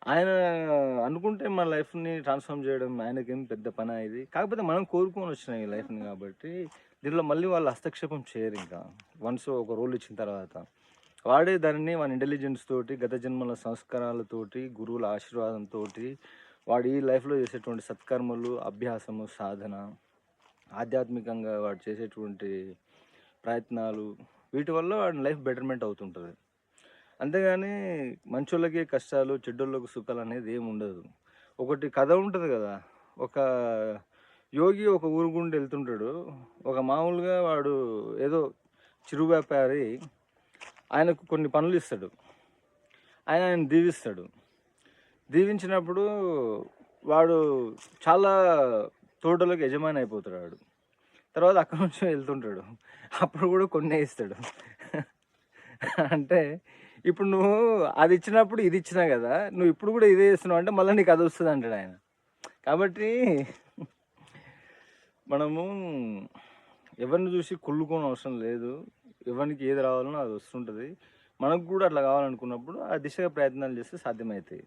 ఆయన అనుకుంటే మన లైఫ్‌ని ట్రాన్స్‌ఫార్మ్ జేయడం ఆయనకేం పెద్ద పనా ఇది? కాకపోతే మనం కోరుకొనొచ్చిన ఈ లైఫ్‌ని గాబట్టి, దీంట్లో మళ్ళీ వాళ్ళు హస్తక్షేపం చేయరింకా. వన్స్ ఒక రోల్ ఇచ్చిన తర్వాత. వాడే దానిని వాని ఇంటెలిజెన్స్ తోటి, గత జన్మల సంస్కారాలతోటి, గురువుల ఆశీర్వాదంతోటి, వాడు ఈ లైఫ్‌లో చేసేటువంటి సత్కర్మలు, అభ్యాసము, సాధన, ఆధ్యాత్మికంగా వాడు చేసేటువంటి ప్రయత్నాలు, వీటి వల్ల వాడి లైఫ్ బెటర్‌మెంట్ అవుతుంటది. అంతేగాని మంచోళ్ళకే కష్టాలు, చెడ్డోళ్ళకి సుఖాలనేది ఏముండదు. ఒకటి కథ ఉంటది గదా! ఒక యోగి ఒక ఊరు గుండా ఎళ్తుంటాడు. ఒక మామూలుగా వాడు ఏదో చిరు వ్యాపారి ఆయనకు కొన్ని పనులిస్తాడు. ఆయన దీవిస్తాడు. దీవించినప్పుడు వాడు చాలా తోటలకు యజమాని అయిపోతాడు వాడు. తర్వాత అక్కడి నుంచి వెళ్తుంటాడు. అప్పుడు గూడా కొన్నే ఇస్తాడు. అంటే ఇప్పుడు నువ్వు అది ఇచ్చినప్పుడు ఇది ఇచ్చినా గదా! నువ్వు ఇప్పుడు గూడా ఇదే ఇస్తున్నావు అంటే మళ్ళా నీకు అదొస్తదంటాడాయన. కాబట్టి మనము ఎవరిని జూసి కుళ్ళుకోనవసరం లేదు. ఎవనికి ఏది రావాలనో అది వస్తుంటది. మనకు గూడా అట్లా గావాలనుకున్నప్పుడు ఆ దిశగా ప్రయత్నాలు చేస్తే సాధ్యమైతాయి.